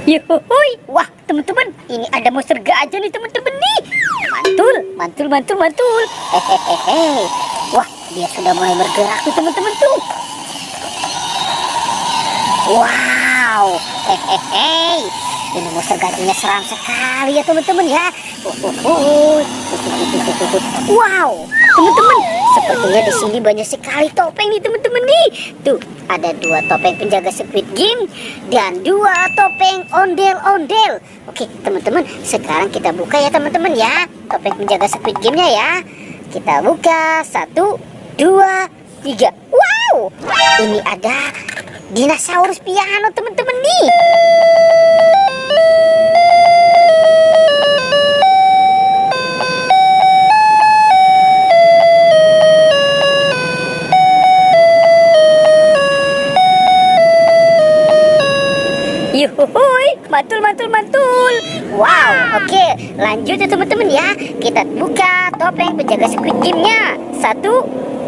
Yuhuy, wah teman-teman, ini ada monster gajah nih teman-teman nih. Mantul, mantul, mantul, mantul. Hehehe. Wah, dia sudah mulai bergerak tuh teman-teman tuh. Wow, hehehe. Ini monster gajahnya seram sekali ya teman-teman ya. Wow, teman-teman, sepertinya di sini banyak sekali topeng nih teman-teman nih. Tuh, ada 2 topeng penjaga Squid Game dan 2 topeng ondel-ondel. Oke, teman-teman, sekarang kita buka ya teman-teman ya. Topeng penjaga Squid Game-nya ya. Kita buka 1, 2, 3. Wow, ini ada dinosaurus piano teman-teman nih. Yuhuy, mantul, mantul, mantul. Wow, oke, lanjut ya teman-teman ya. Kita buka topeng penjaga Squid Game-nya. 1,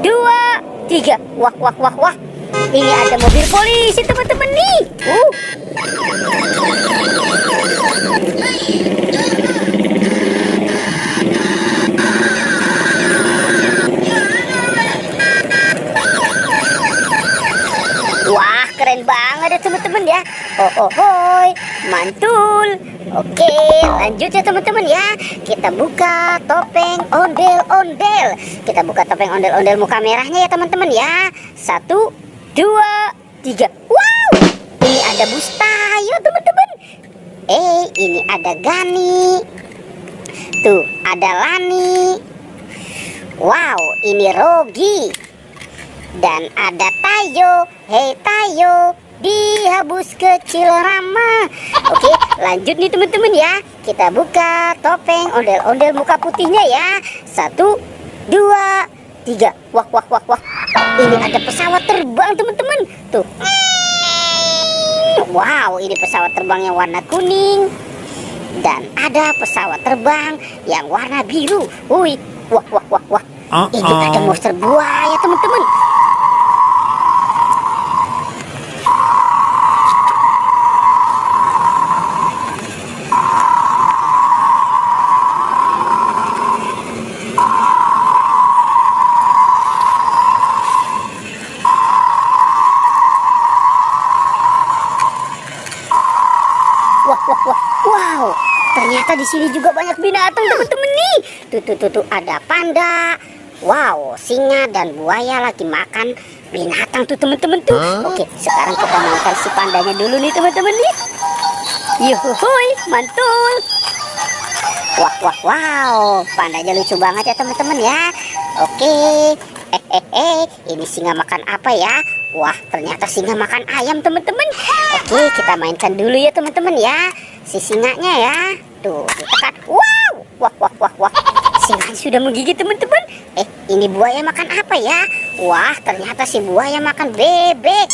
2, 3. Wah, wah, wah, wah. Ini ada mobil polisi teman-teman nih. Wah, keren banget ya teman-teman ya. Hoi, mantul. Oke, lanjut ya teman-teman ya. Kita buka topeng ondel-ondel. Kita buka topeng ondel-ondel muka merahnya ya teman-teman ya. 1, 2, 3. Wow, ini ada Bustayo teman-teman. Ini ada Gani. Tuh, ada Lani. Wow, ini Rogi. Dan ada Tayo. Hei Tayo, dihabus kecil Rama. Oke, lanjut nih teman-teman ya. Kita buka topeng ondel-ondel muka putihnya ya. 1, 2, 3. Wah, wah, wah, wah. Ini ada pesawat terbang teman-teman. Tuh. Wow, ini pesawat terbang yang warna kuning. Dan ada pesawat terbang yang warna biru. Wih, wah, wah, wah, wah. Ini ada monster buaya teman-teman. Wah, wah, wah, wow, ternyata di sini juga banyak binatang teman-teman nih. Tuh, ada panda. Wow, singa dan buaya lagi makan binatang tuh teman-teman tuh. Oke, sekarang kita mainkan si pandanya dulu nih teman-teman nih. Yuhuy, mantul. Wah, wah, wow, pandanya lucu banget ya teman-teman ya. Oke, ini singa makan apa ya? Wah, ternyata singa makan ayam teman-teman. Oke, kita mainkan dulu ya teman-teman ya. Si singanya ya. Tuh, ditekan. Wow, wah, wah, wah, wah. Singa sudah menggigit teman-teman. Ini buaya makan apa ya? Wah, ternyata si buaya makan bebek.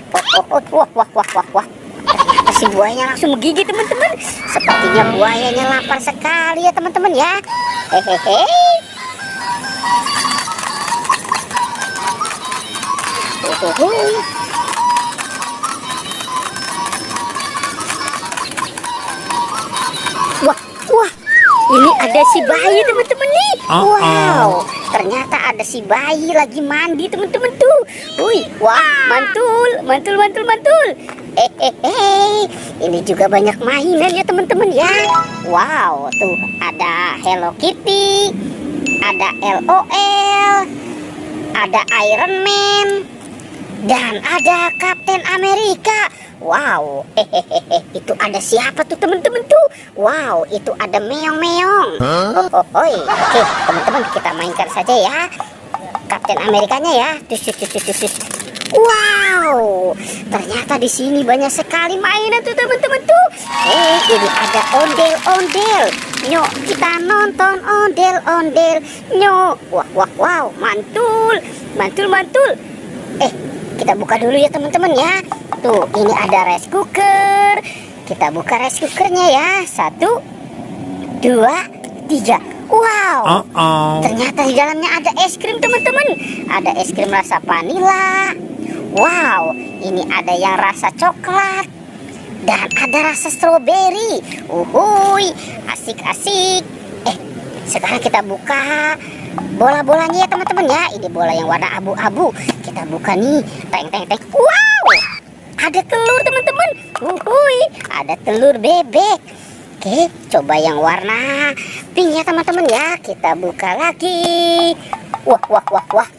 Wah, wah, wah, wah, wah. Ternyata si buayanya langsung menggigit teman-teman. Sepertinya buayanya lapar sekali ya teman-teman ya. Hehehe. Wah, wah, ini ada si bayi teman-teman nih. Wow, ternyata ada si bayi lagi mandi teman-teman tuh. Wih, wah, mantul, mantul, mantul, mantul. Ini juga banyak mainan ya teman-teman ya. Wow, tuh ada Hello Kitty, ada LOL, ada Iron Man, dan ada Kapten Amerika. Wow, itu ada siapa tuh teman-teman tuh? Wow, itu ada meong-meong. Oke, teman-teman, kita mainkan saja ya Kapten Amerikanya ya. Wow, ternyata di sini banyak sekali mainan tuh teman-teman tuh. Ini ada ondel-ondel. Nyok, kita nonton ondel-ondel. Nyok, wah, wah, wow, mantul, mantul, mantul. Kita buka dulu ya teman-teman ya. Tuh, ini ada rice cooker. Kita buka rice cookernya ya. 1, 2, 3. Wow, ternyata di dalamnya ada es krim teman-teman. Ada es krim rasa vanila. Wow, ini ada yang rasa coklat. dan ada rasa stroberi. Uhuy, asik-asik. Sekarang kita buka bola-bolanya ya teman-teman ya. Ini bola yang warna abu-abu. Kita buka nih. Teng teng teng. Wow, ada telur teman-teman. Uhuy, ada telur bebek. Oke, coba yang warna pink ya teman-teman ya. Kita buka lagi. Wah, wah, wah, wah.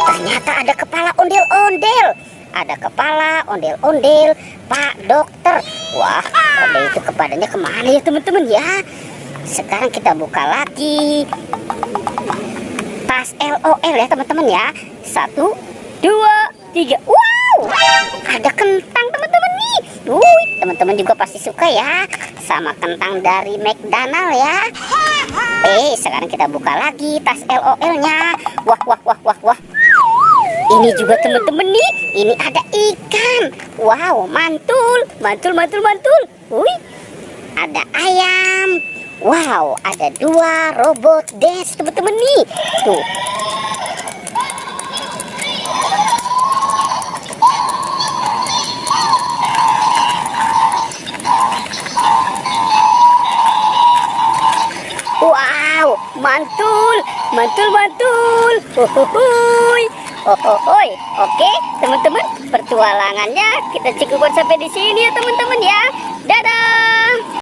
Ternyata ada kepala ondel-ondel. Ada kepala ondel-ondel Pak Dokter. Wah, ondel itu kepalanya kemana ya teman-teman ya. Sekarang kita buka lagi tas LOL ya teman-teman ya. 1, 2, 3. Wow, ada kentang teman-teman nih. Teman-teman juga pasti suka ya sama kentang dari McDonald ya. Sekarang kita buka lagi tas LOL-nya. Wah, wah, wah, wah, wah. Ini juga teman-teman nih. Ini ada ikan. Wow, mantul, mantul, mantul, mantul. Ada ayam. Wow, ada 2 robot dance teman-teman nih. Tuh. Wow, mantul, mantul, mantul. Oke, teman-teman, pertualangannya kita cukupkan sampai di sini ya teman-teman ya. Dadah.